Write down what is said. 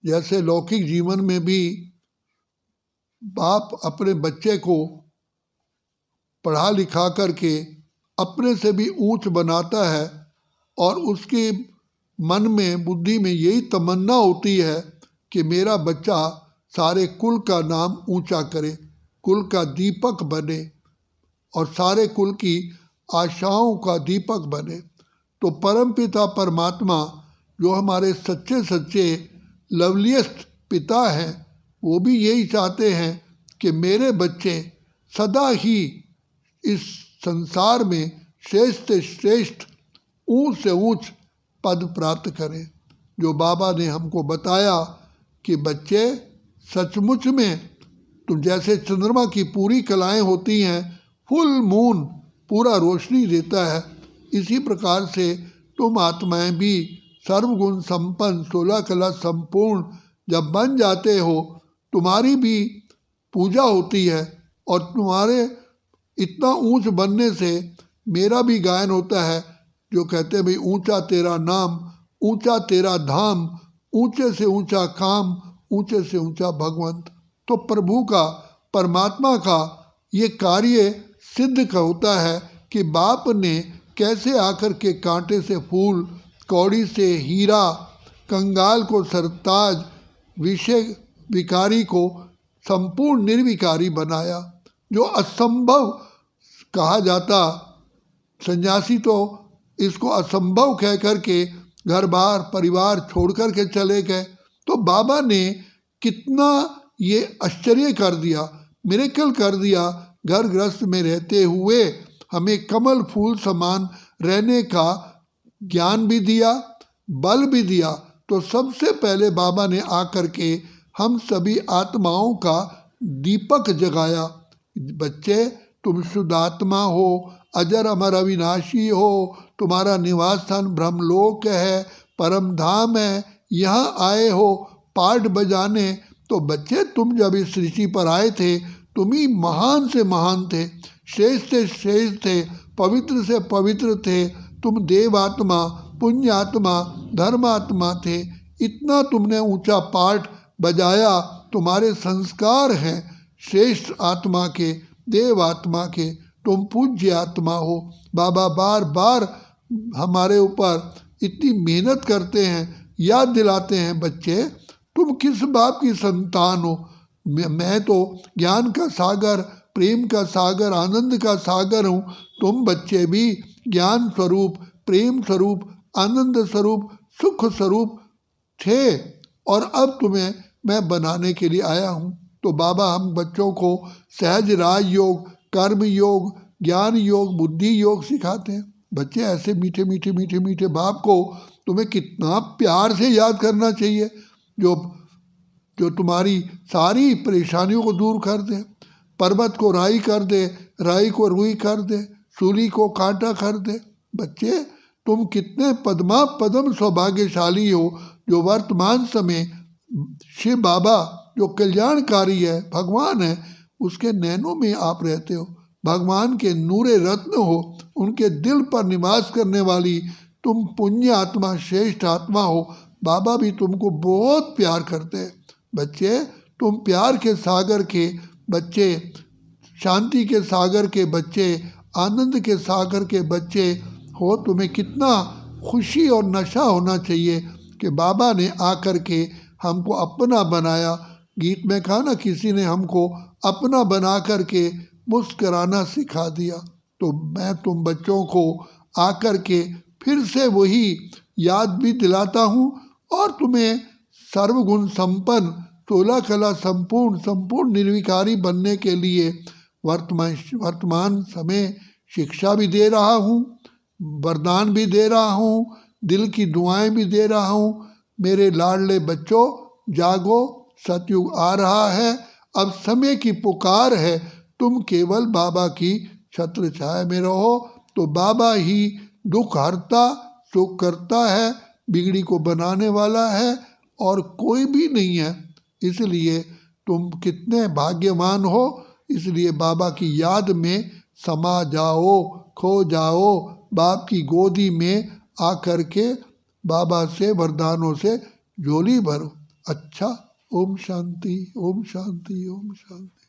जैसे लौकिक जीवन में भी बाप अपने बच्चे को पढ़ा लिखा करके अपने से भी ऊंच बनाता है और उसके मन में बुद्धि में यही तमन्ना होती है कि मेरा बच्चा सारे कुल का नाम ऊंचा करे, कुल का दीपक बने और सारे कुल की आशाओं का दीपक बने। तो परमपिता परमात्मा जो हमारे सच्चे सच्चे लवलीएस्ट पिता हैं, वो भी यही चाहते हैं कि मेरे बच्चे सदा ही इस संसार में श्रेष्ठ से श्रेष्ठ ऊंच से ऊंच पद प्राप्त करें। जो बाबा ने हमको बताया कि बच्चे सचमुच में तुम जैसे चंद्रमा की पूरी कलाएं होती हैं, फुल मून पूरा रोशनी देता है, इसी प्रकार से तुम आत्माएं भी सर्वगुण संपन्न 16 कला संपूर्ण जब बन जाते हो, तुम्हारी भी पूजा होती है और तुम्हारे इतना ऊंच बनने से मेरा भी गायन होता है, जो कहते हैं भाई ऊंचा तेरा नाम, ऊंचा तेरा धाम, ऊंचे से ऊंचा काम, ऊंचे से ऊंचा भगवंत। तो प्रभु का परमात्मा का ये कार्य सिद्ध का होता है कि बाप ने कैसे आकर के कांटे से फूल, कौड़ी से हीरा, कंगाल को सरताज, विषय विकारी को संपूर्ण निर्विकारी बनाया। जो असंभव कहा जाता, सन्यासी तो इसको असंभव कह करके घर बार परिवार छोड़ कर के चले गए, तो बाबा ने कितना ये आश्चर्य कर दिया, मिरेकल कर दिया। घर गृहस्थ में रहते हुए हमें कमल फूल समान रहने का ज्ञान भी दिया, बल भी दिया। तो सबसे पहले बाबा ने आकर के हम सभी आत्माओं का दीपक जगाया। बच्चे तुम शुद्ध आत्मा हो, अजर अमर अविनाशी हो, तुम्हारा निवास स्थान ब्रह्मलोक है, परम धाम है, यहाँ आए हो पाठ बजाने। तो बच्चे तुम जब इस सृष्टि पर आए थे, तुम ही महान से महान थे, श्रेष्ठ से श्रेष्ठ थे, पवित्र से पवित्र थे। तुम देवात्मा, पुण्यात्मा, धर्मात्मा थे। इतना तुमने ऊंचा पाठ बजाया, तुम्हारे संस्कार हैं श्रेष्ठ आत्मा के, देव आत्मा के, तुम पूज्य आत्मा हो। बाबा बार बार हमारे ऊपर इतनी मेहनत करते हैं, याद दिलाते हैं, बच्चे तुम किस बाप की संतान हो। मैं तो ज्ञान का सागर, प्रेम का सागर, आनंद का सागर हूँ। तुम बच्चे भी ज्ञान स्वरूप, प्रेम स्वरूप, आनंद स्वरूप, सुख स्वरूप थे और अब तुम्हें मैं बनाने के लिए आया हूँ। तो बाबा हम बच्चों को सहज राज योग, कर्म योग, ज्ञान योग, बुद्धि योग सिखाते हैं। बच्चे ऐसे मीठे मीठे मीठे मीठे बाप को तुम्हें कितना प्यार से याद करना चाहिए, जो तुम्हारी सारी परेशानियों को दूर कर दे, पर्वत को राई कर दे, राई को रुई कर दे, सूली को कांटा कर दे। बच्चे तुम कितने पद्मा पद्म सौभाग्यशाली हो, जो वर्तमान समय शिव बाबा जो कल्याणकारी है, भगवान है, उसके नैनों में आप रहते हो। भगवान के नूरे रत्न हो, उनके दिल पर निवास करने वाली तुम पुण्य आत्मा, श्रेष्ठ आत्मा हो। बाबा भी तुमको बहुत प्यार करते हैं। बच्चे तुम प्यार के सागर के बच्चे, शांति के सागर के बच्चे, आनंद के सागर के बच्चे हो। तुम्हें कितना खुशी और नशा होना चाहिए कि बाबा ने आकर के हमको अपना बनाया। गीत में कहा ना, किसी ने हमको अपना बना कर के मुस्कराना सिखा दिया। तो मैं तुम बच्चों को आकर के फिर से वही याद भी दिलाता हूँ और तुम्हें सर्वगुण संपन्न, 16 कला संपूर्ण, संपूर्ण निर्विकारी बनने के लिए वर्तमान समय शिक्षा भी दे रहा हूँ, वरदान भी दे रहा हूँ, दिल की दुआएं भी दे रहा हूँ। मेरे लाडले बच्चों, जागो, सतयुग आ रहा है, अब समय की पुकार है। तुम केवल बाबा की छत्र छाया में रहो तो बाबा ही दुख हरता, सुख करता है, बिगड़ी को बनाने वाला है और कोई भी नहीं है। इसलिए तुम कितने भाग्यवान हो। इसलिए बाबा की याद में समा जाओ, खो जाओ, बाप की गोदी में आकर के बाबा से वरदानों से झोली भरो। अच्छा। ओम शांति, ओम शांति, ओम शांति।